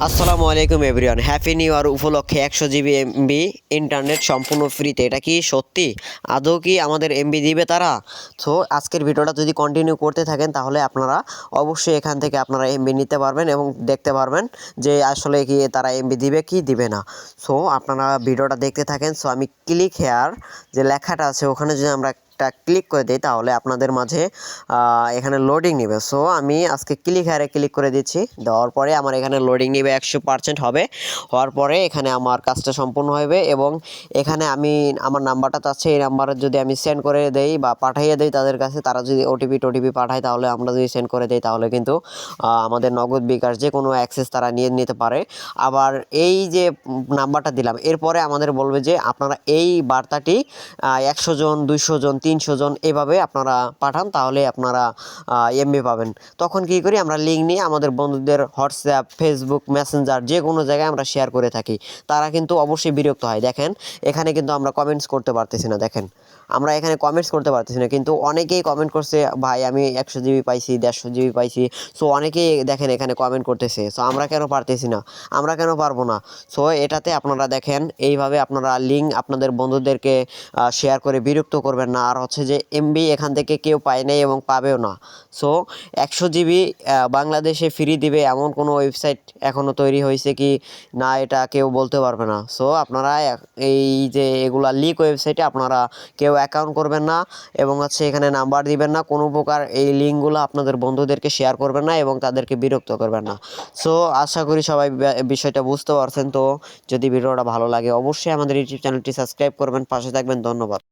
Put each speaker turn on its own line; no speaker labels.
আসসালামু আলাইকুম everyone, happy new year উপলক্ষে 100 জিবি এমবি ইন্টারনেট সম্পূর্ণ ফ্রিতে। এটা কি সত্যি? আদৌ কি আমাদের এমবি দিবে তারা? সো আজকের ভিডিওটা যদি কন্টিনিউ করতে থাকেন তাহলে আপনারা অবশ্যই এখান থেকে আপনারা এমবি নিতে পারবেন এবং দেখতে পারবেন যে আসলে কি তারা এমবি দিবে কি দিবে না। সো আপনারা ভিডিওটা দেখতে থাকেন। সো আমি ক্লিক হেয়ার যে লেখাটা আছে ওখানে যদি আমরা ক্লিক করে দিই তাহলে আপনাদের মাঝে এখানে লোডিং নেবে। সো আমি আজকে ক্লিক হেয়ারে ক্লিক করে দিচ্ছি। দেওয়ার পরে আমার এখানে লোডিং নেবে 100% হবে। হওয়ার পরে এখানে আমার কাজটা সম্পূর্ণ হবে এবং এখানে আমি আমার নাম্বারটা চাচ্ছে, এই নাম্বারে যদি আমি সেন্ড করে দেই বা পাঠিয়ে দেই তাদের কাছে, তারা যদি ওটিপি পাঠায় তাহলে আমরা যদি সেন্ড করে দেই তাহলে কিন্তু আমাদের নগদ বিকাশ যে কোনো অ্যাক্সেস তারা নিয়ে নিতে পারে। আবার এই যে নাম্বারটা দিলাম এরপরে আমাদের বলবে যে আপনারা এই বার্তাটি 100 জন 200 জন 300 জন এভাবে আপনারা পাঠান তাহলে আপনারা এমবি পাবেন। তখন কী করি আমরা লিঙ্ক নিয়ে আমাদের বন্ধুদের হোয়াটসঅ্যাপ, ফেসবুক, মেসেঞ্জার যে কোনো জায়গায় আমরা শেয়ার করে থাকি। তারা কিন্তু অবশ্যই বিরক্ত হয়। দেখেন এখানে কিন্তু আমরা কমেন্টস করতে পারতেছি না। দেখেন আমরা এখানে কমেন্টস করতে পারতেছি না, কিন্তু অনেকেই কমেন্ট করছে ভাই আমি 100 জিবি পাইছি, 150 জিবি পাইছি। সো অনেকেই দেখেন এখানে কমেন্ট করতেছে। সো আমরা কেন পারতেছি না? আমরা কেন পারবো না? সো এটাতে আপনারা দেখেন এইভাবে আপনারা লিঙ্ক আপনাদের বন্ধুদেরকে শেয়ার করে বিরক্ত করবেন না। আর হচ্ছে যে এমবি এখান থেকে কেউ পায় নাই এবং পাবেও না। সো 100 জিবি বাংলাদেশে ফ্রি দিবে এমন কোনো ওয়েবসাইট এখনও তৈরি হয়েছে কি না এটা কেউ বলতে পারবে না। সো আপনারা এই যে এগুলা লিক ওয়েবসাইটে আপনারা কেউ অ্যাকাউন্ট করবেন না এবং হচ্ছে এখানে নাম্বার দিবেন না। কোনো প্রকার এই লিঙ্কগুলো আপনাদের বন্ধুদেরকে শেয়ার করবেন না এবং তাদেরকে বিরক্ত করবেন না। সো আশা করি সবাই বিষয়টা বুঝতে পারছেন। তো যদি ভিডিওটা ভালো লাগে অবশ্যই আমাদের ইউটিউব চ্যানেলটি সাবস্ক্রাইব করবেন, পাশে থাকবেন। ধন্যবাদ।